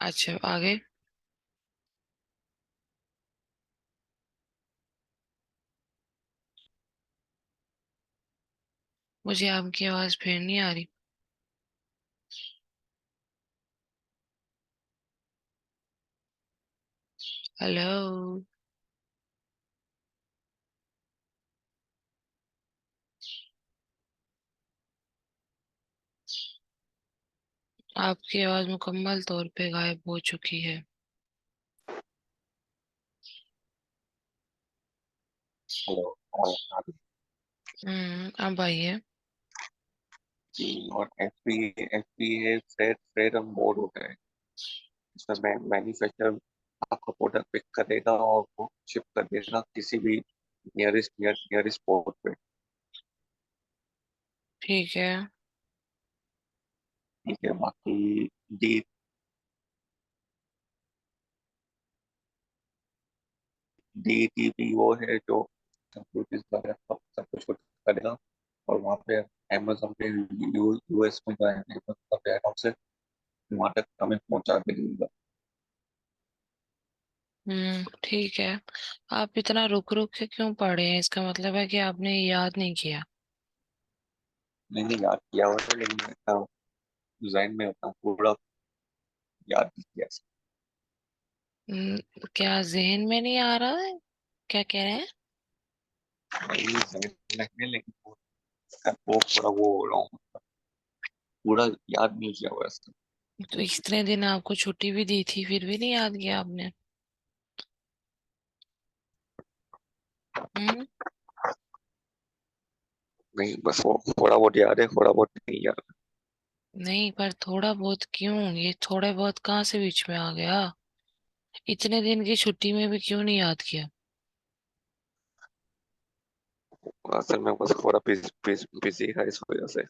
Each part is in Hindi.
अच्छा, आगे। मुझे आपकी आवाज फिर नहीं आ रही। हेलो। आपकी आवाज मुकम्मल तौर पे गायब हो चुकी है। हेलो। हाँ अब आई है। जी। और एफपी है फ्रेडम मोड होता है। इसमें मैन्युफैक्चरर आपका प्रोडक्ट पिक करेगा और वो शिप कर देगा किसी भी नियरेस्ट पोर्ट पे। ठीक है। ठीक है। बाकी डी डीटीपी वो है जो कंप्यूटर वगैरह सब कुछ करेगा। और वहाँ पे अमेजोन पे यूएस में जो है अमेजोन का वेयर हाउस है, वहाँ तक हमें पहुँचा के देगा। ठीक है। आप इतना रुक रुक के क्यों पढ़े हैं? इसका मतलब है कि आपने याद नहीं किया। मैंने याद किया हुआ था लेकिन मैं डिजाइन में होता हूँ पूरा याद नहीं किया। क्या जहन में नहीं आ रहा है? क्या कह रहे हैं? नहीं समझ लगने लेकिन वो थोड़ा वो हो रहा हूँ, पूरा याद नहीं किया हुआ है। तो इतने दिन आपको छुट्टी भी दी थी, फिर भी नहीं याद किया आपने? हम्म। नहीं बस वो थोड़ा बहुत याद है, थोड़ा बहुत नहीं याद। नहीं, पर थोड़ा बहुत क्यों? ये थोड़ा बहुत कहाँ से बीच में आ गया? इतने दिन की छुट्टी में भी क्यों नहीं याद किया? असल में बस थोड़ा बिजी है इस वजह से।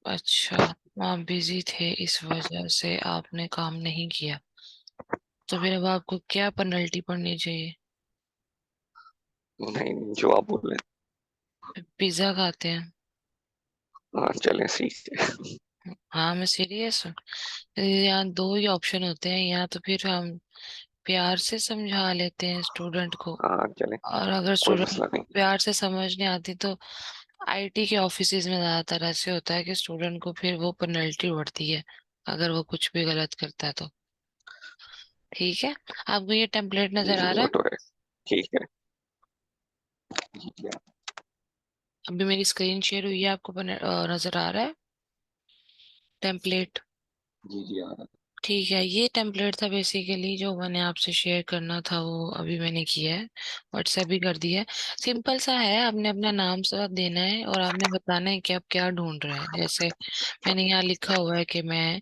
अच्छा। आप बिजी थे, इस वजह से आपने काम नहीं किया। तो फिर अब आपको क्या पेनल्टी पड़नी चाहिए? नहीं नहीं, जो आप बोल रहे पिज्जा खाते हैं। हैं हाँ चलें ठीक है। हाँ, मैं सीरियस हूँ। यहाँ दो ही ऑप्शन होते हैं, या तो फिर हम प्यार से समझा लेते हैं स्टूडेंट को, हाँ चलें, और अगर कोई स्टूडेंट मसला को नहीं। प्यार से समझ नहीं आती तो आईटी के ऑफिसेज में ज्यादातर ऐसे होता है कि स्टूडेंट को फिर वो पेनल्टी बढ़ती है अगर वो कुछ भी गलत करता है तो। ठीक है। आपको ये टेम्पलेट जी नजर जी आ रहा वो है? तो है। ठीक है। जी जी अभी मेरी स्क्रीन शेयर हुई है, आपको नजर आ रहा है टेम्पलेट? जी जी आ रहा ठीक है, ये टेम्पलेट था बेसिकली जो मैंने आपसे शेयर करना था, वो अभी मैंने किया है। व्हाट्सएप भी कर दिया है। सिंपल सा है, आपने अपना नाम सब देना है और आपने बताना है कि आप क्या ढूंढ रहे हैं। जैसे मैंने यहाँ लिखा हुआ है कि मैं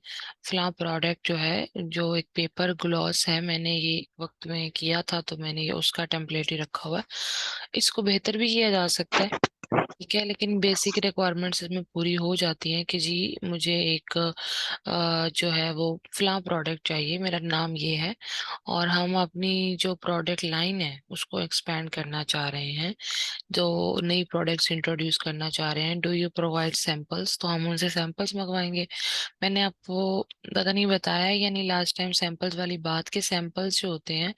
फला प्रोडक्ट जो है, जो एक पेपर ग्लॉस है, मैंने ये वक्त में किया था तो मैंने ये उसका टेम्पलेट ही रखा हुआ है। इसको बेहतर भी किया जा सकता है, ठीक है, लेकिन बेसिक रिक्वायरमेंट्स इसमें पूरी हो जाती हैं कि जी मुझे एक जो है वो फला प्रोडक्ट चाहिए, मेरा नाम ये है, और हम अपनी जो प्रोडक्ट लाइन है उसको एक्सपेंड करना चाह रहे हैं, जो नई प्रोडक्ट्स इंट्रोड्यूस करना चाह रहे हैं। Do you provide samples? तो हम उनसे सैंपल्स मंगवाएंगे। मैंने आपको पता नहीं बताया है या नहीं लास्ट टाइम सैंपल्स वाली बात, के सैंपल्स जो होते हैं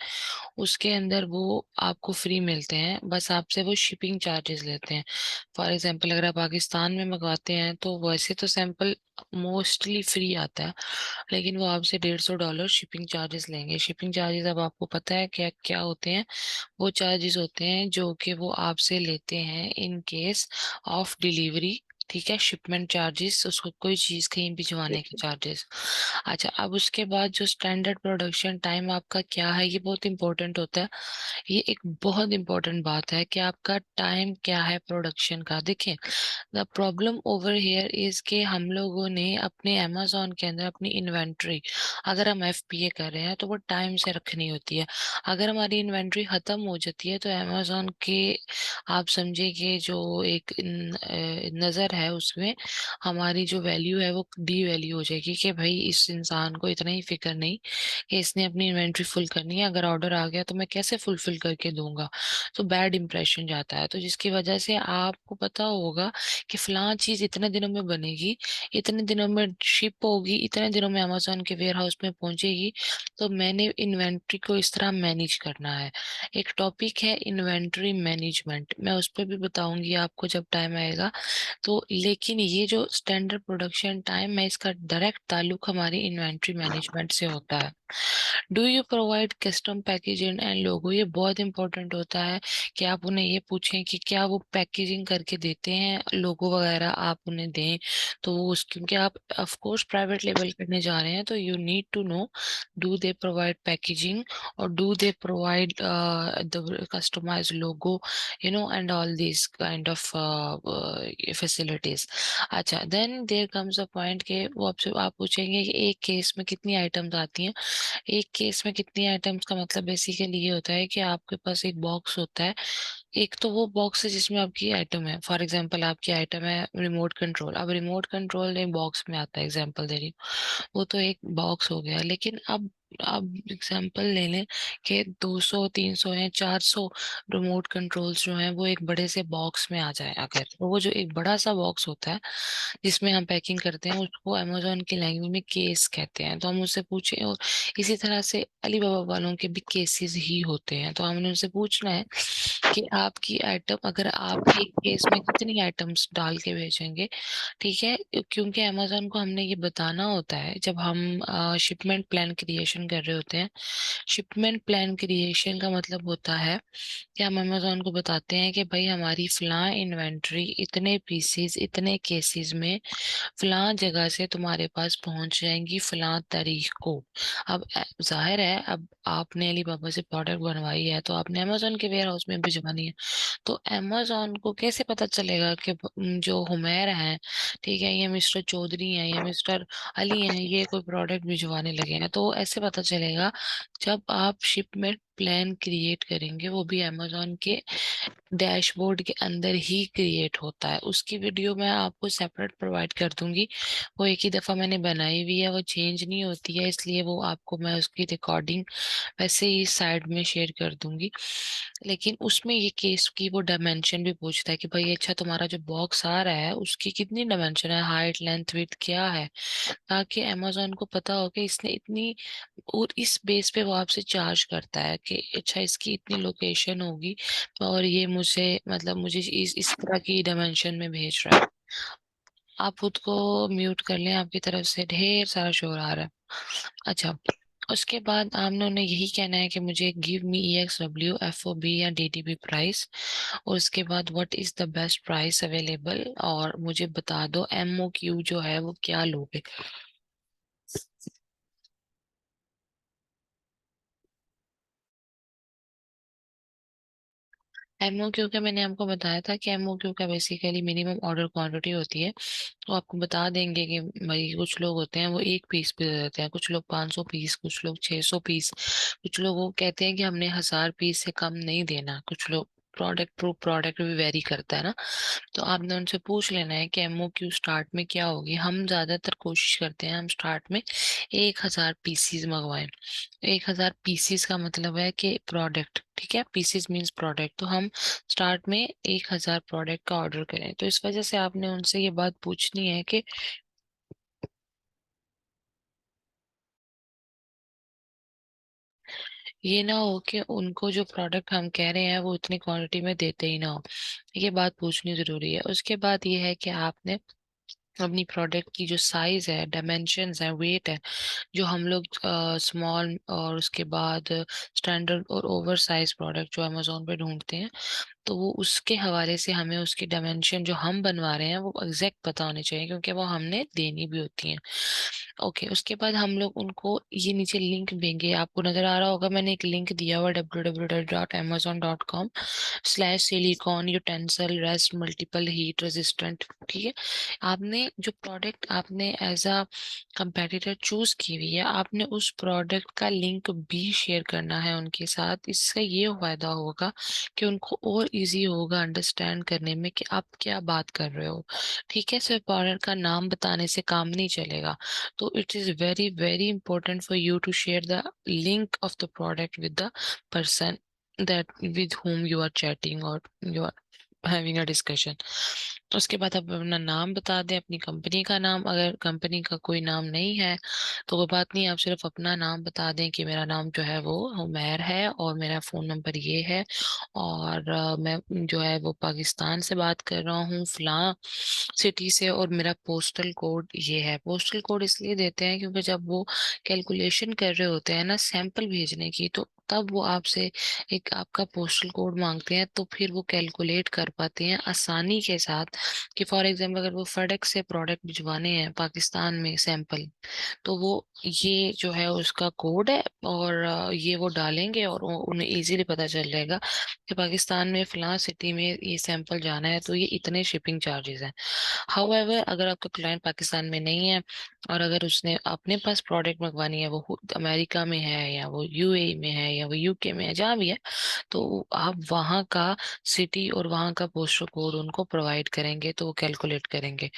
उसके अंदर वो आपको फ्री मिलते हैं, बस आपसे वो शिपिंग चार्जेस लेते हैं। फॉर एग्जांपल अगर आप पाकिस्तान में मंगवाते हैं तो वैसे तो सैंपल मोस्टली फ्री आता है, लेकिन वो आपसे $150 शिपिंग चार्जेस लेंगे। शिपिंग चार्जेस अब आपको पता है क्या क्या होते हैं? वो चार्जेस होते हैं जो कि वो आपसे लेते हैं इन केस ऑफ डिलीवरी। ठीक है, शिपमेंट चार्जेस, उसको कोई चीज कहीं है। भिजवाने के चार्जेस। अच्छा, अब उसके बाद जो स्टैंडर्ड प्रोडक्शन टाइम आपका क्या है, ये बहुत इंपॉर्टेंट होता है। ये एक बहुत इंपॉर्टेंट बात है कि आपका टाइम क्या है प्रोडक्शन का। देखिए, the problem over here is के हम लोगों ने अपने अमेजोन के अंदर अपनी इन्वेंट्री, अगर हम एफपीए कर रहे हैं तो वो टाइम से रखनी होती है। अगर हमारी इन्वेंट्री खत्म हो जाती है तो अमेजोन के, आप समझिए कि जो एक नज़र है उसमें हमारी जो वैल्यू है वो डी वैल्यू हो जाएगी कि भाई इस इंसान को इतना ही फिक्र नहीं कि इसने अपनी इन्वेंट्री फुल करनी है, अगर ऑर्डर आ गया तो मैं कैसे फुलफिल करके दूंगा। तो बैड इंप्रेशन जाता है, तो जिसकी वजह से आपको पता होगा कि फलां चीज इतने दिनों में बनेगी, इतने दिनों में शिप होगी, इतने दिनों में अमेजोन के वेयर हाउस में पहुंचेगी। तो मैंने इन्वेंट्री को इस तरह मैनेज करना है। एक टॉपिक है इन्वेंट्री मैनेजमेंट, मैं उस पर भी बताऊंगी आपको जब टाइम आएगा। तो लेकिन ये जो स्टैंडर्ड प्रोडक्शन टाइम है इसका डायरेक्ट ताल्लुक हमारी इन्वेंट्री मैनेजमेंट से होता है। Do you provide custom packaging and logo, ये बहुत इंपॉर्टेंट होता है कि आप उन्हें ये पूछें कि क्या वो पैकेजिंग करके देते हैं, लोगो वगैरह आप उन्हें दें। तो वो उस क्योंकि आप ऑफ कोर्स प्राइवेट लेवल करने जा रहे हैं तो you need to know do they provide packaging और do they provide the customize logo, and all these kind of facilities। अच्छा, then there comes a point के वो आपसे आप पूछेंगे कि एक केस में कितनी आइटम्स आती हैं। एक केस में कितनी आइटम्स का मतलब बेसिकली ये होता है कि आपके पास एक बॉक्स होता है। एक तो वो बॉक्स है जिसमें आपकी आइटम है, फॉर एग्जांपल आपकी आइटम है रिमोट कंट्रोल, अब रिमोट कंट्रोल एक बॉक्स में आता है, एग्जांपल दे रही हूँ, वो तो एक बॉक्स हो गया। लेकिन अब एग्जांपल ले लें कि 200 300 या 400 रिमोट कंट्रोल्स जो हैं वो एक बड़े से बॉक्स में आ जाए, अगर तो वो जो एक बड़ा सा बॉक्स होता है जिसमें हम पैकिंग करते हैं उसको अमेजोन की लैंग्वेज में केस कहते हैं। तो हम उससे पूछे, और इसी तरह से अलीबाबा वालों के भी केसेस ही होते हैं, तो हमने उनसे पूछना है कि आपकी आइटम, अगर आप एक केस में कितनी आइटम्स डाल के भेजेंगे। ठीक है, क्योंकि अमेजोन को हमने ये बताना होता है जब हम शिपमेंट प्लान क्रिएशन कर रहे होते हैं। शिपमेंट प्लान क्रिएशन का मतलब होता है कि हम अमेजोन को बताते हैं कि भाई हमारी फलां इन्वेंट्री इतने पीसीज इतने केसेस में फलां जगह से तुम्हारे पास पहुंच जाएंगी फलां तारीख को। अब जाहिर है, अब आपने अलीबाबा से प्रोडक्ट बनवाई है तो आपने अमेजोन के वेयर हाउस में भिजवानी है। तो अमेजोन को कैसे पता चलेगा कि जो हुमैर हैं, ठीक है, ये मिस्टर चौधरी हैं, ये मिस्टर अली हैं, ये कोई प्रोडक्ट भिजवाने लगे हैं। तो ऐसे पता चलेगा जब आप शिपमेंट प्लान क्रिएट करेंगे, वो भी अमेजोन के डैशबोर्ड के अंदर ही क्रिएट होता है। उसकी वीडियो मैं आपको सेपरेट प्रोवाइड कर दूंगी, वो एक ही दफ़ा मैंने बनाई हुई है, वो चेंज नहीं होती है, इसलिए वो आपको मैं उसकी रिकॉर्डिंग वैसे ही साइड में शेयर कर दूंगी। लेकिन उसमें ये केस की वो डायमेंशन भी पूछता है कि भाई अच्छा तुम्हारा जो बॉक्स आ रहा है उसकी कितनी डायमेंशन है, हाइट लेंथ विड्थ क्या है, ताकि अमेजोन को पता हो कि इसने इतनी, और इस बेस पे वो आपसे चार्ज करता है कि अच्छा इसकी इतनी लोकेशन होगी और ये मुझे मतलब मुझे इस तरह की डायमेंशन में भेज रहा है। आप खुद को म्यूट कर लें, आपकी तरफ से ढेर सारा शोर आ रहा है। अच्छा, उसके बाद आपने उन्हें यही कहना है कि मुझे गिव मी EXW FOB या DDB प्राइस, और उसके बाद what is the best price available, और मुझे बता दो MOQ जो है वो क्या लोगे। MOQ का मैंने आपको बताया था कि MOQ का बेसिकली मिनिमम ऑर्डर क्वांटिटी होती है। तो आपको बता देंगे कि भाई कुछ लोग होते हैं वो एक पीस भी दे देते हैं, कुछ लोग 500 पीस, कुछ लोग 600 पीस, कुछ लोग वो कहते हैं कि हमने 1000 पीस से कम नहीं देना, कुछ लोग प्रोडक्ट टू प्रोडक्ट भी वेरी करता है ना। तो आपने उनसे पूछ लेना है कि MOQ स्टार्ट में क्या होगी। हम ज्यादातर कोशिश करते हैं हम स्टार्ट में 1000 पीसीज मंगवाएं। 1000 पीसीज का मतलब है कि प्रोडक्ट, ठीक है, पीसीज मीन्स प्रोडक्ट, तो हम स्टार्ट में 1000 प्रोडक्ट का ऑर्डर करें। तो इस वजह से आपने उनसे ये बात पूछनी है कि ये ना हो कि उनको जो प्रोडक्ट हम कह रहे हैं वो इतनी क्वांटिटी में देते ही ना हो। ये बात पूछनी जरूरी है। उसके बाद ये है कि आपने अपनी प्रोडक्ट की जो साइज है, डायमेंशंस है, वेट है, जो हम लोग स्मॉल और उसके बाद स्टैंडर्ड और ओवर साइज प्रोडक्ट जो अमेजोन पे ढूंढते हैं, तो वो उसके हवाले से हमें उसकी डायमेंशन जो हम बनवा रहे हैं वो एग्जैक्ट पता होनी चाहिए, क्योंकि वो हमने देनी भी होती हैं। ओके, उसके बाद हम लोग उनको ये नीचे लिंक देंगे, आपको नजर आ रहा होगा मैंने एक लिंक दिया हुआ www.amazon.com/silicon utensil rest multiple heat resistant. ठीक है, आपने जो प्रोडक्ट आपने एज अ कंपेटिटर चूज की हुई है, आपने उस प्रोडक्ट का लिंक भी शेयर करना है उनके साथ। इससे ये फायदा होगा कि उनको और इजी होगा अंडरस्टैंड करने में कि आप क्या बात कर रहे हो। ठीक है, सिर्फ प्रोडक्ट का नाम बताने से काम नहीं चलेगा। तो it is very very important for you to share the link of the product with the person that with whom you are chatting or you are having a discussion। उसके बाद आप अपना नाम बता दें, अपनी कंपनी का नाम। अगर कंपनी का कोई नाम नहीं है तो कोई बात नहीं, आप सिर्फ अपना नाम बता दें कि मेरा नाम जो है वो उमैर है और मेरा फोन नंबर ये है, और मैं जो है वो पाकिस्तान से बात कर रहा हूँ, फलां सिटी से, और मेरा पोस्टल कोड ये है। पोस्टल कोड इसलिए देते हैं क्योंकि जब वो कैलकुलेशन कर रहे होते हैं ना सैंपल भेजने की, तो तब वो आपसे एक आपका पोस्टल कोड मांगते हैं, तो फिर वो कैलकुलेट कर पाते हैं आसानी के साथ। कि फॉर एग्जांपल अगर वो फेडेक्स से प्रोडक्ट भिजवाने हैं पाकिस्तान में सैंपल, तो वो ये जो है उसका कोड है, और ये वो डालेंगे और उन्हें इजीली पता चल जाएगा कि पाकिस्तान में फलां सिटी में ये सैंपल जाना है तो ये इतने शिपिंग चार्जेस हैं। हाउएवर अगर आपका क्लाइंट पाकिस्तान में नहीं है और अगर उसने अपने पास प्रोडक्ट मंगवानी है, वो खुद अमेरिका में है या वो यूएई में है या वो यूके में है, जहाँ भी है, तो आप वहाँ का सिटी और वहाँ का पोस्टल कोड उनको प्रोवाइड करेंगे तो वो कैलकुलेट करेंगे।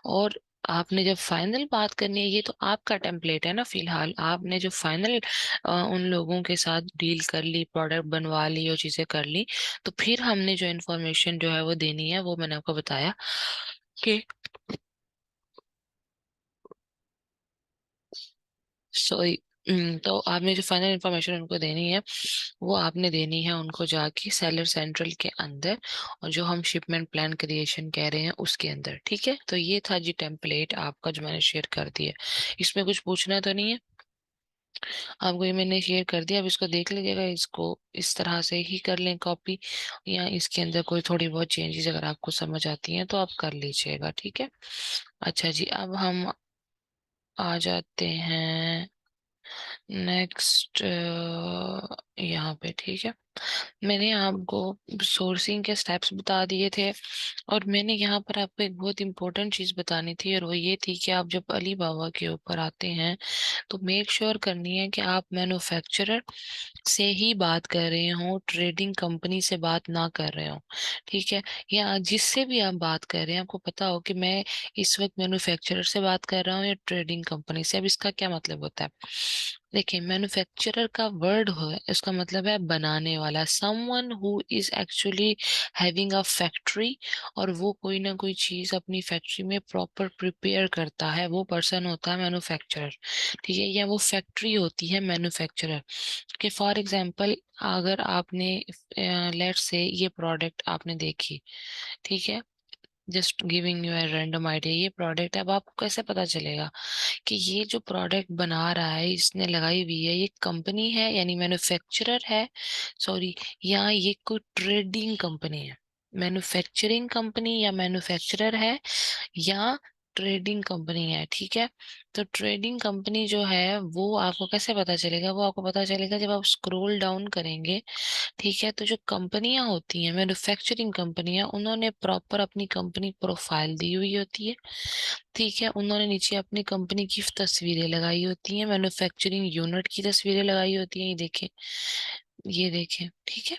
और आपने जब फाइनल बात करनी है, ये तो आपका टेम्पलेट है ना, फिलहाल आपने जो फाइनल उन लोगों के साथ डील कर ली, प्रोडक्ट बनवा ली और चीजें कर ली, तो फिर हमने जो इन्फॉर्मेशन जो है वो देनी है, वो मैंने आपको बताया कि सॉरी। तो आपने जो फाइनल इंफॉर्मेशन उनको देनी है, वो आपने देनी है उनको जाके सेलर सेंट्रल के अंदर, और जो हम शिपमेंट प्लान क्रिएशन कह रहे हैं उसके अंदर। ठीक है, तो ये था जी टेम्पलेट आपका जो मैंने शेयर कर दिया। इसमें कुछ पूछना तो नहीं है आपको? ये मैंने शेयर कर दिया, अब इसको देख लीजिएगा, इसको इस तरह से ही कर लें कॉपी, या इसके अंदर कोई थोड़ी बहुत चेंजेस अगर आपको समझ आती हैं तो आप कर लीजिएगा। ठीक है, अच्छा जी, अब हम आ जाते हैं नेक्स्ट यहाँ पे। ठीक है, मैंने आपको सोर्सिंग के स्टेप्स बता दिए थे, और मैंने यहाँ पर आपको एक बहुत इंपॉर्टेंट चीज बतानी थी, और वो ये थी कि आप जब अली बाबा के ऊपर आते हैं तो मेक श्योर करनी है कि आप मैन्युफैक्चरर से ही बात कर रहे हो, ट्रेडिंग कंपनी से बात ना कर रहे हो। ठीक है, या जिससे भी आप बात कर रहे हैं आपको पता हो कि मैं इस वक्त मैन्युफैक्चरर से बात कर रहा हूँ या ट्रेडिंग कंपनी से। अब इसका क्या मतलब होता है, देखिए, मैन्युफैक्चरर का वर्ड है, इसका मतलब है बनाने वाला, someone who is actually having a factory, और वो कोई ना कोई चीज अपनी फैक्ट्री में प्रॉपर प्रिपेयर करता है, वो पर्सन होता है मैन्युफैक्चरर। ठीक है, या वो फैक्ट्री होती है मैन्युफैक्चरर। कि फॉर एग्जांपल अगर आपने लेट्स से ये प्रोडक्ट आपने देखी, ठीक है, just giving U a random idea, ये प्रोडक्ट है, अब आपको कैसे पता चलेगा कि ये जो प्रोडक्ट बना रहा है, इसने लगाई हुई है, ये कंपनी है यानी मैन्युफैक्चरर है, सॉरी, या ये कोई ट्रेडिंग कंपनी है? मैन्युफैक्चरिंग कंपनी या मैन्युफैक्चरर है या ट्रेडिंग कंपनी है। ठीक है, तो ट्रेडिंग कंपनी जो है वो आपको कैसे पता चलेगा? वो आपको पता चलेगा जब आप स्क्रॉल डाउन करेंगे। ठीक है, तो जो कंपनियां होती हैं मैन्युफैक्चरिंग कंपनियां, उन्होंने प्रॉपर अपनी कंपनी प्रोफाइल दी हुई होती है। ठीक है, उन्होंने नीचे अपनी कंपनी की तस्वीरें लगाई होती हैं, मैन्युफैक्चरिंग यूनिट की तस्वीरें लगाई होती हैं, ये देखें, ये देखें। ठीक है,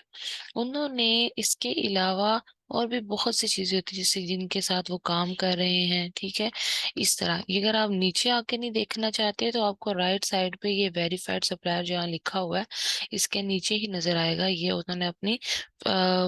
उन्होंने इसके अलावा और भी बहुत सी चीजें होती है जिससे जिनके साथ वो काम कर रहे हैं। ठीक है, इस तरह ये अगर आप नीचे आके नहीं देखना चाहते तो आपको राइट साइड पे ये वेरीफाइड सप्लायर जहाँ लिखा हुआ है, इसके नीचे ही नजर आएगा, ये उन्होंने अपनी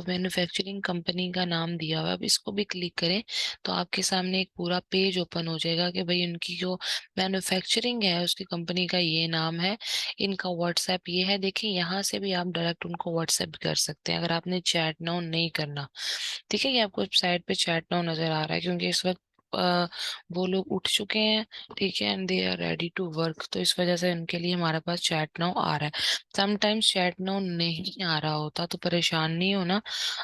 मैन्युफैक्चरिंग कंपनी का नाम दिया हुआ है। अब इसको भी क्लिक करें तो आपके सामने एक पूरा पेज ओपन हो जाएगा कि भाई उनकी जो मैन्युफैक्चरिंग है उसकी कंपनी का ये नाम है, इनका व्हाट्सएप ये है। देखिए, यहाँ से भी आप डायरेक्ट उनको व्हाट्सएप कर सकते हैं अगर आपने चैट नाउ नहीं करना। ठीक है, ये आपको साइड पे चैट नाउ नजर आ रहा है क्योंकि इस वक्त वो लोग उठ चुके हैं। ठीक है, and they are ready to work, तो इस वजह से उनके लिए हमारे पास चैट नाउ आ रहा है। समटाइम्स चैट नाउ नहीं आ रहा होता तो परेशान नहीं होना,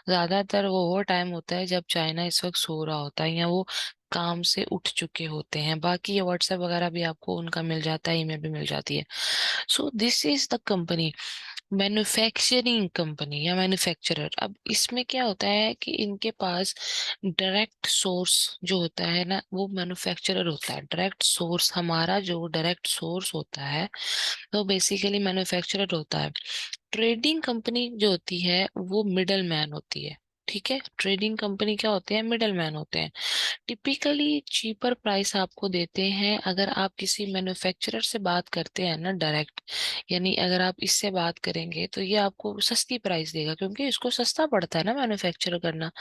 ज्यादातर वो टाइम होता है जब चाइना इस वक्त सो रहा होता है, या वो काम से उठ चुके होते हैं। बाकी ये व्हाट्सएप वगैरह भी आपको उनका मिल जाता है, ईमेल भी मिल जाती है। So this is the company, manufacturing company या मैन्युफैक्चरर। अब इसमें क्या होता है कि इनके पास डायरेक्ट सोर्स जो होता है ना, वो मैन्युफैक्चरर होता है। डायरेक्ट सोर्स, हमारा जो डायरेक्ट सोर्स होता है तो बेसिकली मैन्युफैक्चरर होता है। ट्रेडिंग कंपनी जो होती है वो मिडल मैन होती है। ठीक है, ट्रेडिंग कंपनी क्या होते हैं, मिडल मैन होते हैं। टिपिकली चीपर प्राइस आपको देते हैं अगर आप किसी मैन्युफैक्चरर से बात करते हैं ना डायरेक्ट, यानी अगर आप इससे बात करेंगे तो ये आपको सस्ती प्राइस देगा, क्योंकि इसको सस्ता पड़ता है ना मैन्युफैक्चर करना।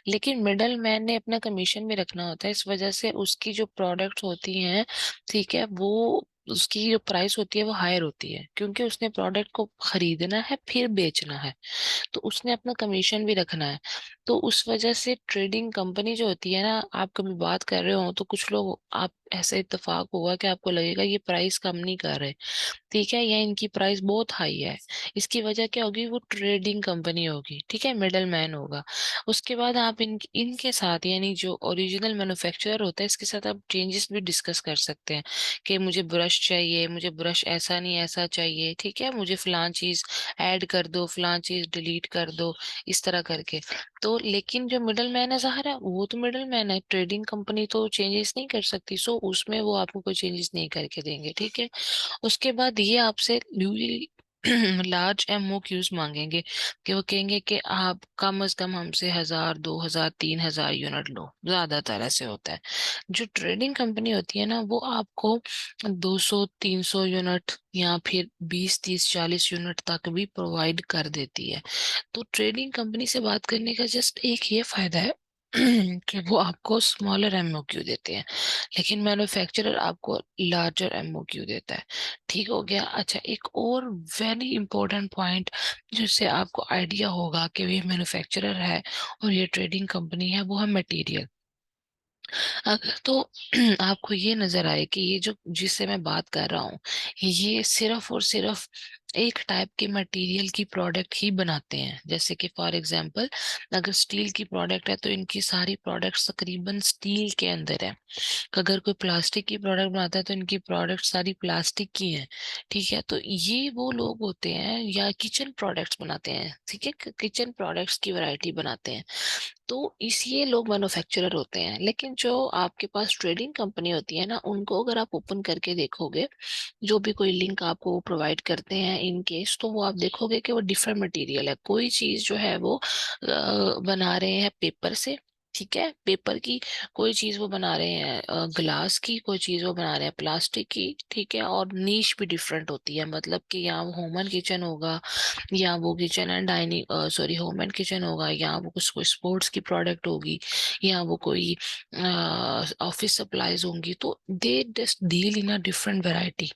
लेकिन मिडल मैन ने अपना कमीशन भी रखना होता है, इस वजह से उसकी जो प्रोडक्ट्स होती हैं, ठीक है, वो उसकी जो प्राइस होती है वो हायर होती है, क्योंकि उसने प्रोडक्ट को खरीदना है फिर बेचना है, तो उसने अपना कमीशन भी रखना है। तो उस वजह से ट्रेडिंग कंपनी जो होती है ना, आप कभी बात कर रहे हो तो कुछ लोग, आप ऐसा इत्तेफाक होगा कि आपको लगेगा ये प्राइस कम नहीं कर रहे, ठीक है, या इनकी प्राइस बहुत हाई है। इसकी वजह क्या होगी, वो ट्रेडिंग कंपनी होगी, ठीक है, मिडल मैन होगा। उसके बाद आप इनके साथ, यानी जो ओरिजिनल मैन्युफैक्चरर होता है, इसके साथ आप चेंजेस भी डिस्कस कर सकते हैं कि मुझे ब्रश चाहिए, मुझे ब्रश ऐसा नहीं ऐसा चाहिए, ठीक है, मुझे फलां चीज ऐड कर दो, फलां चीज डिलीट कर दो, इस तरह करके। तो लेकिन जो मिडल मैन है ज़ाहिर है, वो तो मिडल मैन है, ट्रेडिंग कंपनी तो चेंजेस नहीं कर सकती, सो उसमें वो आपको कोई चेंजेस नहीं करके देंगे, ठीक है। उसके बाद ये आपसे लार्ज एमओक्यूज मांगेंगे, कि वो कहेंगे कि आप कम से कम हमसे 1000, 2000, 3000 यूनिट लो, ज्यादातर ऐसे होता है। जो ट्रेडिंग कंपनी होती है ना, वो आपको 200, 300 यूनिट या फिर 20, 30, 40 यूनिट तक भी प्रोवाइड कर देती है। तो ट्रेडिंग कंपनी से बात करने का जस्ट एक ये फायदा है कि वो आपको स्मॉलर एमओक्यू देते हैं, लेकिन मैन्युफैक्चरर आपको लार्जर एमओक्यू देता है। ठीक हो गया। अच्छा, एक और वेरी इंपॉर्टेंट पॉइंट जिससे आपको आइडिया होगा कि ये मैन्युफैक्चरर है और ये ट्रेडिंग कंपनी है, वो है मटेरियल। अगर तो आपको ये नजर आए कि ये जो जिससे मैं बात कर रहा हूँ, ये सिर्फ और सिर्फ एक टाइप के मटेरियल की प्रोडक्ट ही बनाते हैं, जैसे कि फॉर एग्जांपल अगर स्टील की प्रोडक्ट है तो इनकी सारी प्रोडक्ट्स तकरीबन स्टील के अंदर है। अगर कोई प्लास्टिक की प्रोडक्ट बनाता है तो इनकी प्रोडक्ट सारी प्लास्टिक की हैं, ठीक है। तो ये वो लोग होते हैं, या किचन प्रोडक्ट्स बनाते हैं, ठीक है, किचन प्रोडक्ट्स की वैरायटी बनाते हैं, तो इसलिए लोग मैन्युफैक्चरर होते हैं। लेकिन जो आपके पास ट्रेडिंग कंपनी होती है ना, उनको अगर आप ओपन करके देखोगे, जो भी कोई लिंक आपको प्रोवाइड करते हैं इन केस, तो वो आप देखोगे कि वो डिफरेंट मटेरियल है। कोई चीज जो है वो बना रहे हैं पेपर से, ठीक है, पेपर की। कोई चीज वो बना रहे हैं ग्लास की, कोई चीज वो बना रहे हैं प्लास्टिक की, ठीक है। और नीश भी डिफरेंट होती है, मतलब कि यहाँ वो होम एंड किचन होगा, या वो kitchen and dining, sorry, home and kitchen होगा, या वो कुछ कोई स्पोर्ट्स की प्रोडक्ट होगी, या वो कोई ऑफिस सप्लाईज होंगी, तो they just deal in a different variety.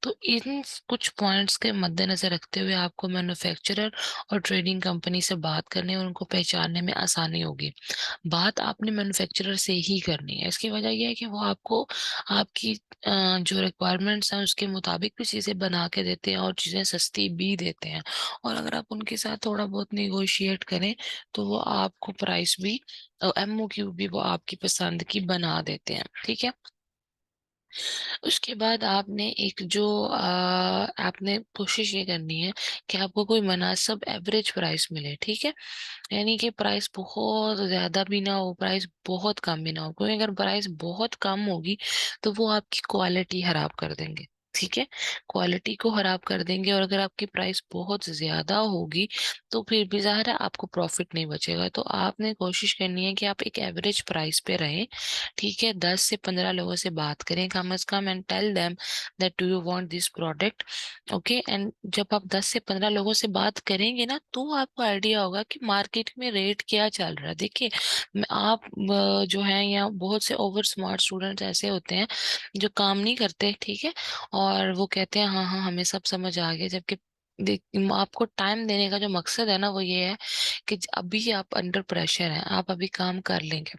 तो इन कुछ पॉइंट्स के मद्देनजर रखते हुए आपको मैन्युफैक्चरर और ट्रेडिंग कंपनी से बात करने और उनको पहचानने में आसानी होगी। बात आपने मैन्युफैक्चरर से ही करनी है। इसकी वजह यह है कि वो आपको आपकी जो रिक्वायरमेंट्स हैं उसके मुताबिक भी चीज़ें बना के देते हैं और चीज़ें सस्ती भी देते हैं। और अगर आप उनके साथ थोड़ा बहुत निगोशिएट करें तो वो आपको प्राइस भी, एमओक्यू भी वो आपकी पसंद की बना देते हैं, ठीक है। उसके बाद आपने एक जो आपने कोशिश ये करनी है कि आपको कोई मुनासिब एवरेज प्राइस मिले, ठीक है। यानी कि प्राइस बहुत ज्यादा भी ना हो, प्राइस बहुत कम भी ना हो, क्योंकि अगर प्राइस बहुत कम होगी तो वो आपकी क्वालिटी खराब कर देंगे, ठीक है, क्वालिटी को खराब कर देंगे। और अगर आपकी प्राइस बहुत ज्यादा होगी तो फिर भी ज़ाहिर है आपको प्रॉफिट नहीं बचेगा। तो आपने कोशिश करनी है कि आप एक एवरेज प्राइस पे रहें, ठीक है। 10 से 15 लोगों से बात करें कम से कम, and tell them that do you want this product, okay. And जब आप 10 से 15 लोगों से बात करेंगे ना, तो आपको आइडिया होगा कि मार्केट में रेट क्या चल रहा है। देखिए, आप जो है, यहाँ बहुत से ओवर स्मार्ट स्टूडेंट्स ऐसे होते हैं जो काम नहीं करते, ठीक है, और वो कहते हैं हाँ हाँ हमें सब समझ आ गया, जबकि आपको टाइम देने का जो मकसद है ना वो ये है कि अभी आप अंडर प्रेशर हैं, आप अभी काम कर लेंगे,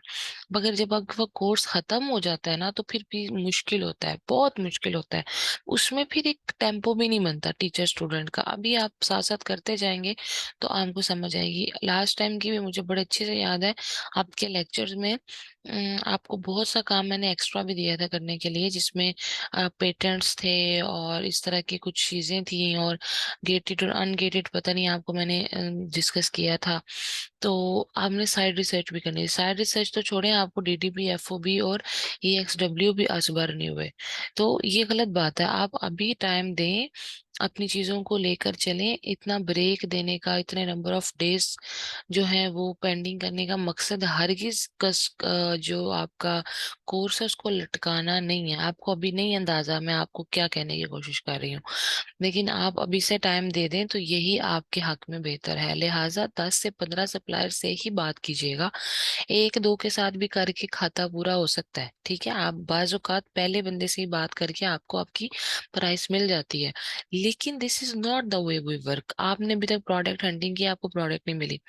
मगर जब अब वो कोर्स खत्म हो जाता है ना तो फिर भी मुश्किल होता है, बहुत मुश्किल होता है। उसमें फिर एक टेम्पो भी नहीं बनता टीचर स्टूडेंट का। अभी आप साथ साथ करते जाएंगे तो आपको समझ आएगी। लास्ट टाइम की भी मुझे बड़े अच्छे से याद है, आपके लेक्चर्स में आपको बहुत सा काम मैंने एक्स्ट्रा भी दिया था करने के लिए, जिसमें पेटेंट्स थे और इस तरह की कुछ चीजें थी, और गेटेड और अनगेटेड पता नहीं आपको मैंने डिस्कस किया था। तो आपने साइड रिसर्च भी करनी है। साइड रिसर्च तो छोड़े, आपको डीडीबी, एफओबी और ईएक्सडब्ल्यू भी असबर नहीं हुए। तो ये गलत बात है। आप अभी टाइम दें, अपनी चीजों को लेकर चलें। इतना ब्रेक देने का, इतने नंबर ऑफ डेज जो है वो पेंडिंग करने का मकसद हरगिज जो आपका कोर्स है उसको लटकाना नहीं है। आपको अभी नहीं अंदाजा मैं आपको क्या कहने की कोशिश कर रही हूँ, लेकिन आप अभी से टाइम दे दें तो यही आपके हक में बेहतर है। लिहाजा 10 से 15 सप्लायर से ही बात कीजिएगा। एक दो के साथ भी करके खाता पूरा हो सकता है, ठीक है। आप बाज़ औक़ात पहले बंदे से ही बात करके आपको आपकी प्राइस मिल जाती है, लेकिन this is not the way we work. आपने अभी तक प्रोडक्ट हंटिंग की, आपको प्रोडक्ट नहीं मिली।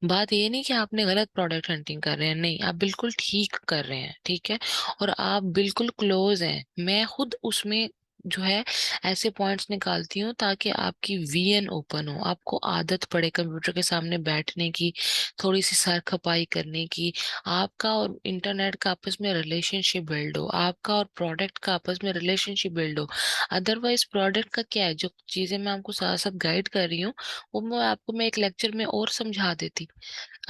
बात ये नहीं कि आपने गलत प्रोडक्ट हंटिंग कर रहे हैं, नहीं, आप बिल्कुल ठीक कर रहे हैं, ठीक है। और आप बिल्कुल क्लोज हैं। मैं खुद उसमें जो है ऐसे पॉइंट्स निकालती हूँ ताकि आपकी वीएन ओपन हो, आपको आदत पड़े कंप्यूटर के सामने बैठने की, थोड़ी सी सर खपाई करने की। आपका और इंटरनेट का आपस में रिलेशनशिप बिल्ड हो, आपका और प्रोडक्ट का आपस में रिलेशनशिप बिल्ड हो। अदरवाइज प्रोडक्ट का क्या है, जो चीजें मैं आपको साथ साथ गाइड कर रही हूँ वो मैं एक लेक्चर में और समझा देती।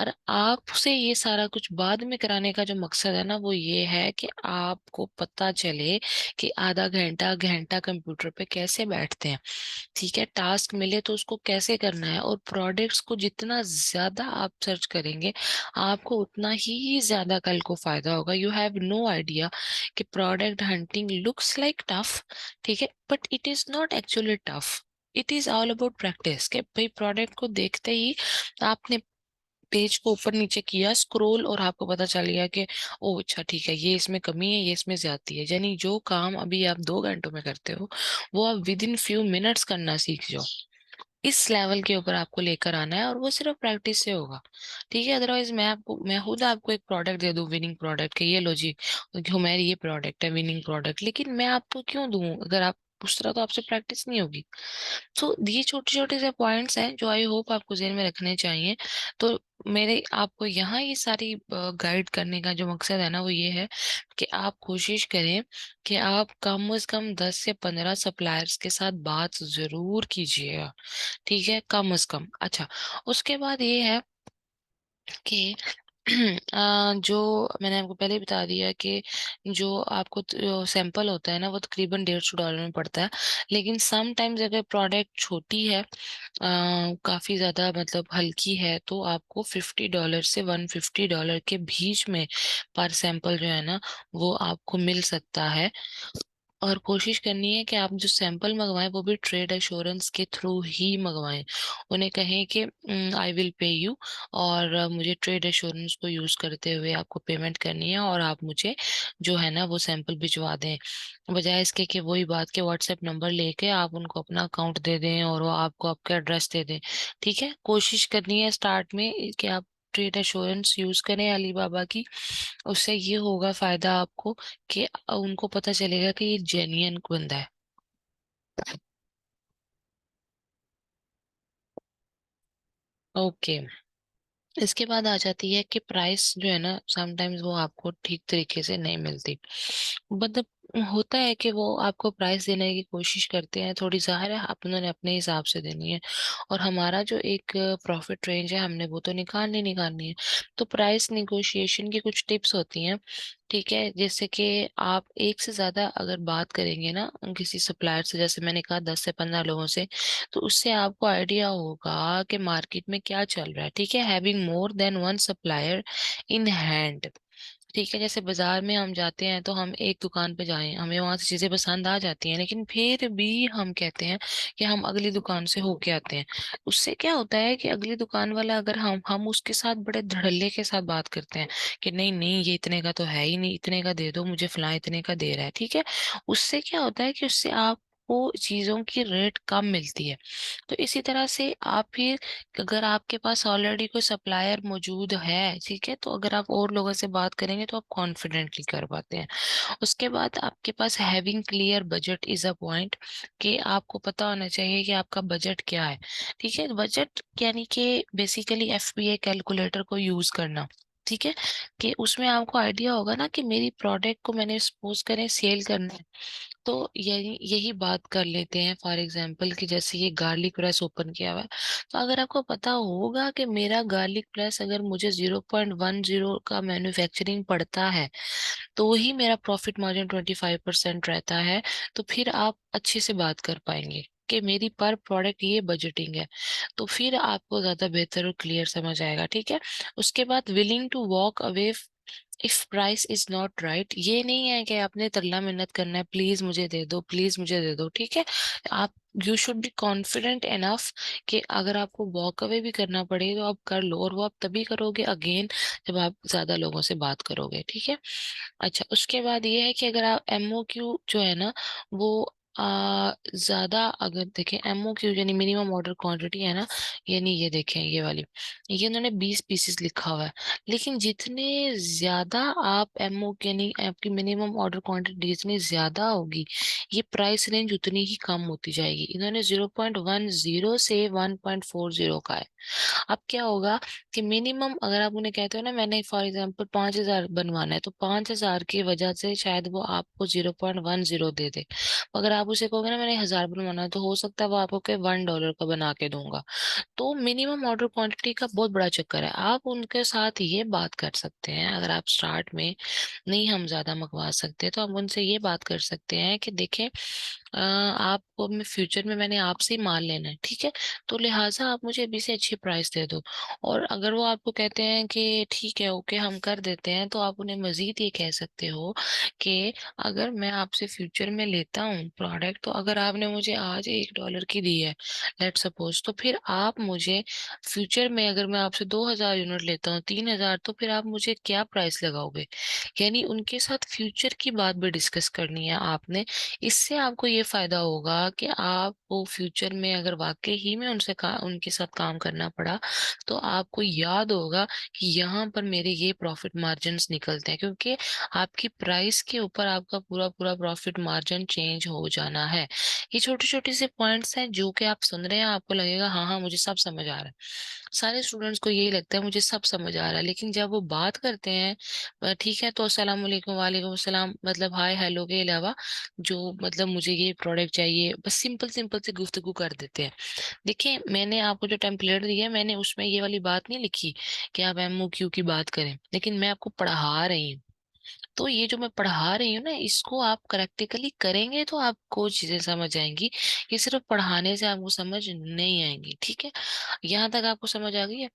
और आपसे ये सारा कुछ बाद में कराने का जो मकसद है ना वो ये है कि आपको पता चले कि आधा घंटा घंटा कंप्यूटर पे कैसे बैठते हैं, ठीक है। टास्क मिले तो उसको कैसे करना है, और प्रोडक्ट्स को जितना ज्यादा आप सर्च करेंगे आपको उतना ही ज्यादा कल को फायदा होगा। यू हैव नो आइडिया कि product hunting looks like tough, ठीक है, but it is not actually tough. It is all about practice. के भाई प्रोडक्ट को देखते ही आपने पेज को ऊपर नीचे किया स्क्रॉल और आपको पता चल गया कि ओ अच्छा ठीक है, ये इसमें कमी है, ये इसमें ज्यादती है। यानी जो काम अभी आप 2 घंटों में करते हो वो आप विद इन फ्यू मिनट्स करना सीख जाओ। इस लेवल के ऊपर आपको लेकर आना है, और वो सिर्फ प्रैक्टिस से होगा, ठीक है। अदरवाइज मैं खुद आपको एक प्रोडक्ट दे दूं विनिंग प्रोडक्ट के, ये लो जी हमारी ये प्रोडक्ट है विनिंग प्रोडक्ट, लेकिन मैं आपको क्यों दूं अगर आप उस तरह, तो आपसे प्रैक्टिस नहीं होगी। सो ये छोटे छोटे से पॉइंट्स हैं जो आई होप आपको जेहन में रखने चाहिए। तो मेरे आपको यहाँ ये सारी गाइड करने का जो मकसद है ना वो ये है कि आप कोशिश करें कि आप कम से कम 10 से 15 सप्लायर्स के साथ बात जरूर कीजिएगा, ठीक है, कम से कम। अच्छा, उसके बाद ये है कि जो मैंने आपको पहले ही बता दिया कि जो आपको सैंपल होता है ना वो तकरीबन $150 में पड़ता है। लेकिन सम टाइम्स अगर प्रोडक्ट छोटी है, काफी ज्यादा मतलब हल्की है, तो आपको $50 से $150 के बीच में पर सैंपल जो है ना वो आपको मिल सकता है। और कोशिश करनी है कि आप जो सैंपल मंगवाएं वो भी ट्रेड एश्योरेंस के थ्रू ही मंगवाएं। उन्हें कहें कि आई विल पे यू, और मुझे ट्रेड एश्योरेंस को यूज करते हुए आपको पेमेंट करनी है, और आप मुझे जो है ना वो सैंपल भिजवा दें। बजाय इसके कि वही बात के व्हाट्सएप नंबर लेके आप उनको अपना अकाउंट दे दें और वो आपको आपका एड्रेस दे दें, ठीक है। कोशिश करनी है स्टार्ट में कि आप ट्रेड एश्योरेंस यूज करें अलीबाबा की। उससे ये होगा फायदा आपको कि उनको पता चलेगा कि ये जेन्युइन बंदा है। ओके। इसके बाद आ जाती है कि प्राइस जो है ना समटाइम्स वो आपको ठीक तरीके से नहीं मिलती। मतलब होता है कि वो आपको प्राइस देने की कोशिश करते हैं, थोड़ी ज़ाहिर है आप उन्होंने अपने हिसाब से देनी है, और हमारा जो एक प्रॉफिट रेंज है हमने वो तो निकालनी है। तो प्राइस निगोशिएशन की कुछ टिप्स होती हैं, ठीक है। जैसे कि आप एक से ज़्यादा अगर बात करेंगे ना किसी सप्लायर से, जैसे मैंने कहा 10 से 15 लोगों से, तो उससे आपको आइडिया होगा कि मार्केट में क्या चल रहा है, ठीक है। Having more than one supplier in hand, ठीक है। जैसे बाजार में हम जाते हैं तो हम एक दुकान पे जाएं, हमें वहां से चीजें पसंद आ जाती हैं, लेकिन फिर भी हम कहते हैं कि हम अगली दुकान से होके आते हैं। उससे क्या होता है कि अगली दुकान वाला, अगर हम उसके साथ बड़े धड़ल्ले के साथ बात करते हैं कि नहीं नहीं ये इतने का तो है ही नहीं, इतने का दे दो मुझे, फलां इतने का दे रहा है, ठीक है। उससे क्या होता है कि उससे आप आपको चीजों की रेट कम मिलती है। तो इसी तरह से आप फिर, अगर आपके पास ऑलरेडी कोई सप्लायर मौजूद है, ठीक है, तो अगर आप और लोगों से बात करेंगे तो आप कॉन्फिडेंटली कर पाते हैं। उसके बाद आपके पास having clear budget is a point, कि आपको पता होना चाहिए कि आपका बजट क्या है। ठीक है, बजट यानी कि बेसिकली एफपीए कैलकुलेटर को यूज करना। ठीक है, कि उसमें आपको आइडिया होगा ना कि मेरी प्रोडक्ट को मैंने सपोज करें सेल करना है, तो यही यही बात कर लेते हैं फॉर एग्जांपल कि जैसे ये गार्लिक प्रेस ओपन किया हुआ है, तो अगर आपको पता होगा कि मेरा गार्लिक प्रेस अगर मुझे 0.10 का मैन्युफैक्चरिंग पड़ता है, तो ही मेरा प्रॉफिट मार्जिन 25% रहता है, तो फिर आप अच्छे से बात कर पाएंगे कि मेरी पर प्रोडक्ट ये बजटिंग है। तो फिर आपको ज्यादा बेहतर और क्लियर समझ आएगा। ठीक है, उसके बाद willing to walk away if price is not right. ये नहीं है कि आपने तरला मिन्नत करना है, प्लीज मुझे दे दो, प्लीज मुझे दे दो। ठीक है, आप you should be confident enough कि अगर आपको वॉक अवे भी करना पड़े तो आप कर लो, और वो आप तभी करोगे अगेन जब आप ज्यादा लोगों से बात करोगे। ठीक है, अच्छा, उसके बाद ये है कि अगर आप एमओक्यू जो है ना, वो ज्यादा अगर देखें, एमओक्यू यानी मिनिमम ऑर्डर क्वांटिटी है ना, यानी ये देखें ये वाली, ये उन्होंने 20 पीसेस लिखा हुआ है, लेकिन जितने ज्यादा आप एमओ यानी आपकी मिनिमम ऑर्डर क्वांटिटी जितनी ज्यादा होगी, ये प्राइस रेंज उतनी ही कम होती जाएगी। इन्होंने 0.10 से 1.40 का है। अब क्या होगा कि मिनिमम अगर आप उन्हें कहते हो ना, मैंने फॉर एग्जांपल 5,000 बनवाना है, तो 5,000 की वजह से शायद वो आपको 0.10 दे दे। अगर आप उसे कहोगे ना मैंने 1,000 बनवाना है, तो हो सकता है वो आपको के $1 का बना के दूंगा। तो मिनिमम ऑर्डर क्वांटिटी का बहुत बड़ा चक्कर है। आप उनके साथ ये बात कर सकते हैं, अगर आप स्टार्ट में नहीं हम ज्यादा मंगवा सकते तो हम उनसे ये बात कर सकते हैं कि देखें, आपको मैं फ्यूचर में मैंने आपसे ही माल लेना है, ठीक है, तो लिहाजा आप मुझे अभी से अच्छी प्राइस दे दो। और अगर वो आपको कहते हैं कि ठीक है ओके हम कर देते हैं, तो आप उन्हें मजीद ये कह सकते हो कि अगर मैं आपसे फ्यूचर में लेता हूँ प्रोडक्ट, तो अगर आपने मुझे आज $1 की दी है लेट सपोज, तो फिर आप मुझे फ्यूचर में अगर मैं आपसे 2,000 यूनिट लेता हूँ 3,000, तो फिर आप मुझे क्या प्राइस लगाओगे। यानी उनके साथ फ्यूचर की बात भी डिस्कस करनी है आपने। इससे आपको ये फायदा होगा कि आपको फ्यूचर में अगर वाकई ही में उनके साथ काम करना पड़ा, तो आपको याद होगा कि यहाँ पर मेरे ये प्रॉफिट मार्जिन्स निकलते हैं, क्योंकि आपकी प्राइस के ऊपर आपका पूरा पूरा प्रॉफिट मार्जिन चेंज हो जाना है। ये छोटे छोटे से पॉइंट्स हैं जो कि आप सुन रहे हैं, आपको लगेगा हाँ हाँ मुझे सब समझ आ रहा है। सारे स्टूडेंट्स को यही लगता है मुझे सब समझ आ रहा है, लेकिन जब वो बात करते हैं ठीक है, तो अस्सलाम वालेकुम, वालेकुम अस्सलाम, मतलब हाय हेलो के अलावा जो मतलब मुझे ये प्रोडक्ट चाहिए, बस सिंपल सिंपल से गुफ्तगू कर देते हैं। देखिए, मैंने आपको जो टेम्पलेट दिया है, मैंने उसमें ये वाली बात नहीं लिखी कि आप एमओक्यू की बात करें, लेकिन मैं आपको पढ़ा रही हूँ। तो ये जो मैं पढ़ा रही हूँ ना, इसको आप प्रैक्टिकली करेंगे तो आपको चीजें समझ आएंगी। ये सिर्फ पढ़ाने से आपको समझ नहीं आएंगी। ठीक है, यहाँ तक आपको समझ आ गई है।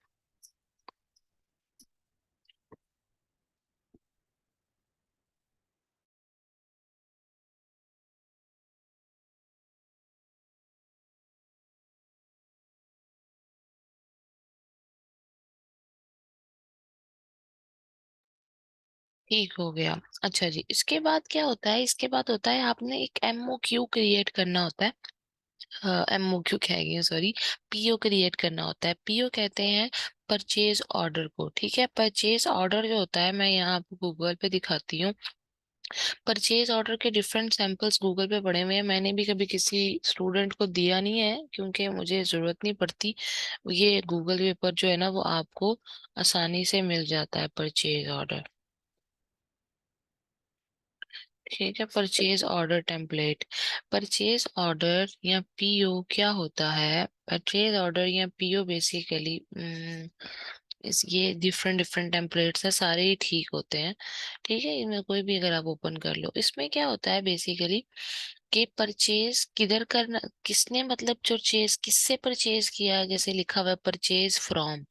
ठीक हो गया। अच्छा जी, इसके बाद क्या होता है, इसके बाद होता है आपने एक एमओक्यू क्रिएट करना होता है। एमओक्यू कहेंगे सॉरी, पीओ क्रिएट करना होता है। पीओ कहते हैं परचेज ऑर्डर को। ठीक है, परचेज ऑर्डर जो होता है, मैं यहाँ आपको गूगल पे दिखाती हूँ। परचेज ऑर्डर के डिफरेंट सैंपल्स गूगल पे पड़े हुए हैं, मैंने भी कभी किसी स्टूडेंट को दिया नहीं है क्योंकि मुझे जरूरत नहीं पड़ती। ये गूगल पेपर जो है ना, वो आपको आसानी से मिल जाता है परचेज ऑर्डर। ठीक है, purchase order template. Purchase order या पीओ क्या होता है, परचेज ऑर्डर या पीओ बेसिकली इस ये डिफरेंट डिफरेंट टेम्पलेट्स है, सारे ही ठीक होते हैं। ठीक है, इनमें कोई भी अगर आप ओपन कर लो, इसमें क्या होता है बेसिकली कि परचेज किधर करना, किसने मतलब परचेज किससे परचेज किया, जैसे लिखा हुआ है परचेज फ्रॉम,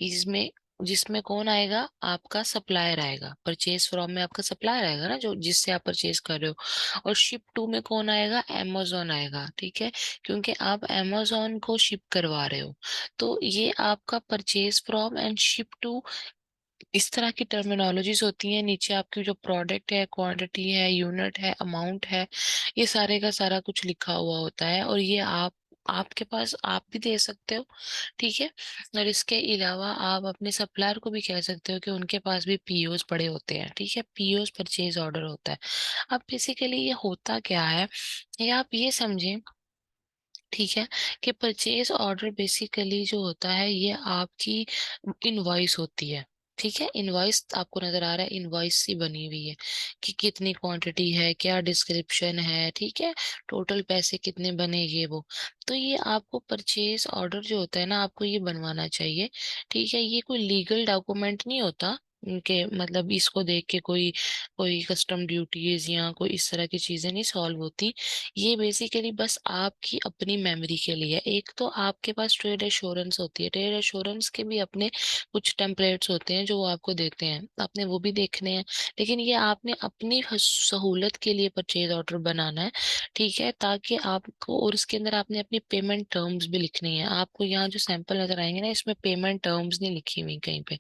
इसमें जिसमें कौन आएगा, आपका सप्लायर आएगा। परचेज फ्रॉम में आपका सप्लायर आएगा ना, जो जिससे आप परचेज कर रहे हो। और शिप टू में कौन आएगा, amazon आएगा। ठीक है, क्योंकि आप amazon को शिप करवा रहे हो। तो ये आपका purchase from and ship to इस तरह की टर्मिनोलॉजीज होती हैं। नीचे आपकी जो प्रोडक्ट है, क्वांटिटी है, यूनिट है, अमाउंट है, ये सारे का सारा कुछ लिखा हुआ होता है। और ये आपके पास आप भी दे सकते हो, ठीक है। और इसके अलावा आप अपने सप्लायर को भी कह सकते हो कि उनके पास भी पीओज पड़े होते हैं, ठीक है। पीओज परचेज ऑर्डर होता है। अब बेसिकली ये होता क्या है, ये आप ये समझें, ठीक है, कि परचेज ऑर्डर बेसिकली जो होता है ये आपकी इनवॉइस होती है, ठीक है। इनवॉइस आपको नजर आ रहा है, इनवॉइस सी बनी हुई है कि कितनी क्वांटिटी है, क्या डिस्क्रिप्शन है, ठीक है, टोटल पैसे कितने बने, ये वो। तो ये आपको परचेज ऑर्डर जो होता है ना, आपको ये बनवाना चाहिए, ठीक है। ये कोई लीगल डॉक्यूमेंट नहीं होता के मतलब इसको देख के कोई कोई कस्टम ड्यूटीज या कोई इस तरह की चीजें नहीं सॉल्व होती। ये बेसिकली बस आपकी अपनी मेमोरी के लिए है। एक तो आपके पास ट्रेड एश्योरेंस होती है, ट्रेड एश्योरेंस के भी अपने कुछ टेम्पलेट्स होते हैं जो वो आपको देते हैं, आपने वो भी देखने हैं। लेकिन ये आपने अपनी सहूलत के लिए परचेज ऑर्डर बनाना है, ठीक है, ताकि आपको, और इसके अंदर आपने अपनी पेमेंट टर्म्स भी लिखनी है। आपको यहाँ जो सैंपल नजर आएंगे ना, इसमें पेमेंट टर्म्स नहीं लिखी हुई कहीं पे,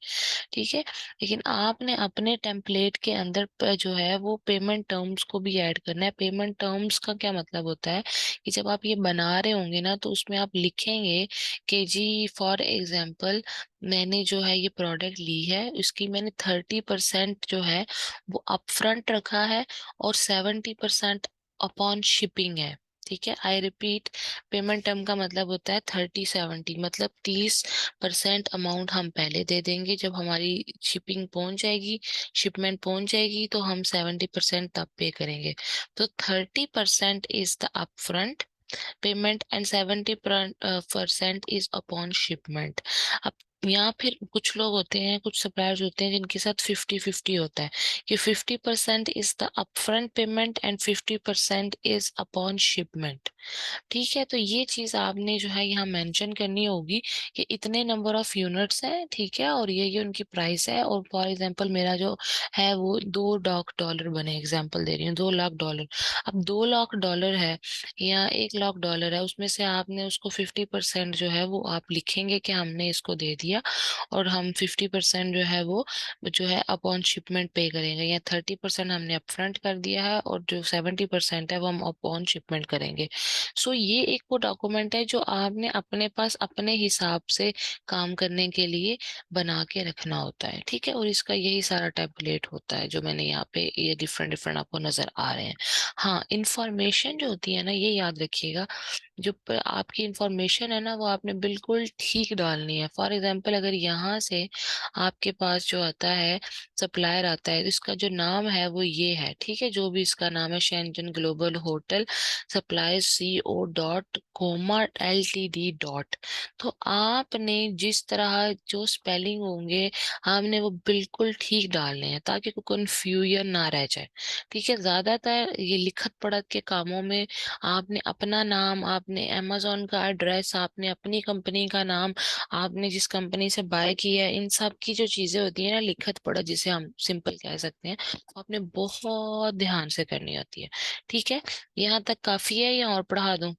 ठीक है। लेकिन आपने अपने टेम्पलेट के अंदर जो है वो पेमेंट टर्म्स को भी ऐड करना है। पेमेंट टर्म्स का क्या मतलब होता है कि जब आप ये बना रहे होंगे ना, तो उसमें आप लिखेंगे कि जी फॉर एग्जाम्पल मैंने जो है ये प्रोडक्ट ली है, उसकी मैंने 30% जो है वो अपफ्रंट रखा है और 70% अपॉन शिपिंग है, ठीक है। आई रिपीट, पेमेंट टर्म का मतलब होता है 30-70, मतलब 30% अमाउंट हम पहले दे देंगे जब हमारी शिपिंग पहुंच जाएगी, शिपमेंट पहुंच जाएगी, तो हम 70% तब पे करेंगे। तो 30% is the upfront payment and 70% is upon shipment. अब यहाँ फिर कुछ लोग होते हैं, कुछ सप्लायर्स होते हैं जिनके साथ 50-50 होता है कि 50% is the upfront payment and 50% is upon shipment, ठीक है। तो ये चीज आपने जो है यहाँ मेंशन करनी होगी कि इतने नंबर ऑफ यूनिट्स हैं, ठीक है, और ये उनकी प्राइस है। और फॉर एग्जांपल मेरा जो है वो $2 लाख बने, एग्जांपल दे रही हूँ, $2 लाख। अब $2 लाख है या $1 लाख है, उसमें से आपने उसको 50% जो है वो आप लिखेंगे कि हमने इसको दे दिया, और हम 50% जो है वो जो है अपॉन शिपमेंट पे करेंगे, या 30% हमने अपफ्रंट कर दिया है और जो 70% है वो हम अपॉन शिपमेंट करेंगे। सो ये एक वो डॉक्यूमेंट है जो आपने अपने पास अपने हिसाब से काम करने के लिए बना के रखना होता है, ठीक है। और इसका यही सारा टेम्पलेट होता है जो मैंने यहाँ पे ये डिफरेंट डिफरेंट आपको नजर आ रहे हैं। हाँ, इंफॉर्मेशन जो होती है ना, ये याद रखिएगा, जो आपकी इंफॉर्मेशन है ना वो आपने बिल्कुल ठीक डालनी है। फॉर एग्जाम्पल अगर यहाँ से आपके पास जो आता है, सप्लायर आता है, तो इसका जो नाम है वो ये है, ठीक है, जो भी इसका नाम है, Shenzhen global hotel supply CO.LTD dot. तो आपने जिस तरह जो स्पेलिंग होंगे आपने वो बिल्कुल ठीक डालने हैं ताकि कोई कंफ्यूजन ना रह जाए, ठीक है। ज्यादातर ये लिखत पढ़त के कामों में आपने अपना नाम, आपने अमेजोन का एड्रेस, आपने अपनी कंपनी का नाम, आपने जिस कंपनी से बाय किया है, इन सब की जो चीजें होती है ना, लिखत पढ़त जिसे हम सिंपल कह सकते हैं, वो आपने बहुत ध्यान से करनी होती है, ठीक है। यहाँ तक काफी है या और पढ़ा दूं?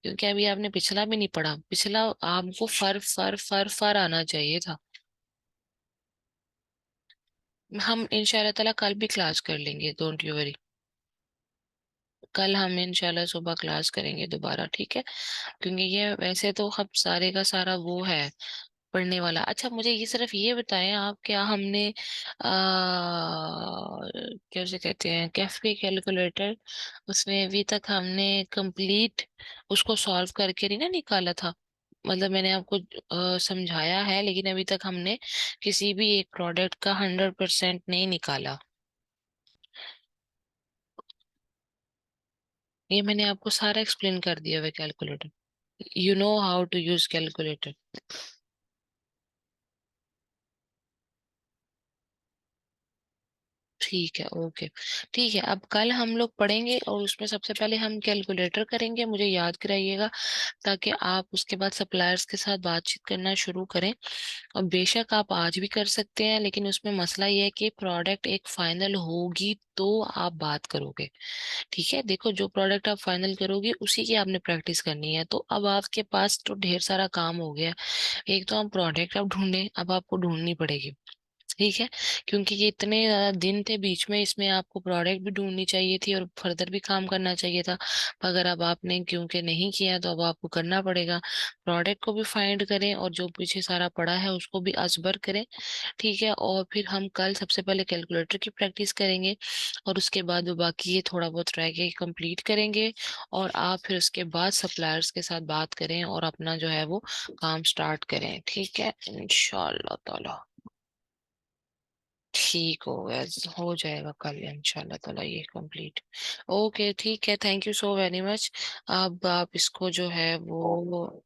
क्योंकि अभी आपने पिछला भी नहीं पढ़ा, पिछला आपको फर फर फर फर आना चाहिए था। हम इंशाल्लाह ताला कल भी क्लास कर लेंगे, डोंट यू वरी। कल हम इंशाल्लाह सुबह क्लास करेंगे दोबारा, ठीक है। क्योंकि ये वैसे तो हम सारे का सारा वो है पढ़ने वाला। अच्छा मुझे ये सिर्फ ये बताएं आप, क्या हमने कैसे कहते हैं कैफे कैलकुलेटर, उसमें अभी तक हमने कंप्लीट उसको सॉल्व करके नहीं ना निकाला था? मतलब मैंने आपको समझाया है, लेकिन अभी तक हमने किसी भी एक प्रोडक्ट का 100% नहीं निकाला। ये मैंने आपको सारा एक्सप्लेन कर दिया हुआ calculator. You know how to use calculator? ठीक है, ओके। ठीक है, अब कल हम लोग पढ़ेंगे और उसमें सबसे पहले हम कैलकुलेटर करेंगे, मुझे याद कराइएगा, ताकि आप उसके बाद सप्लायर्स के साथ बातचीत करना शुरू करें। और बेशक आप आज भी कर सकते हैं, लेकिन उसमें मसला ये है कि प्रोडक्ट एक फाइनल होगी तो आप बात करोगे, ठीक है। देखो जो प्रोडक्ट आप फाइनल करोगे उसी की आपने प्रैक्टिस करनी है। तो अब आपके पास तो ढेर सारा काम हो गया। एक तो हम प्रोडक्ट आप ढूंढे, अब आपको ढूंढनी पड़ेगी, ठीक है, क्योंकि ये इतने ज्यादा दिन थे बीच में, इसमें आपको प्रोडक्ट भी ढूंढनी चाहिए थी और फर्दर भी काम करना चाहिए था। अगर अब आपने क्योंकि नहीं किया तो अब आपको करना पड़ेगा। प्रोडक्ट को भी फाइंड करें और जो पीछे सारा पड़ा है उसको भी अजबर करें। ठीक है, और फिर हम कल सबसे पहले कैलकुलेटर की प्रैक्टिस करेंगे, और उसके बाद वो बाकी ये थोड़ा बहुत रह गया कंप्लीट करेंगे। और आप फिर उसके बाद सप्लायर्स के साथ बात करें और अपना जो है वो काम स्टार्ट करें। ठीक है, इंशाल्लाह ताला ठीक होगा, हो जाएगा कल इंशाल्लाह ताला ये कंप्लीट। ओके ठीक है, thank you so very much. अब आप इसको जो है तो वो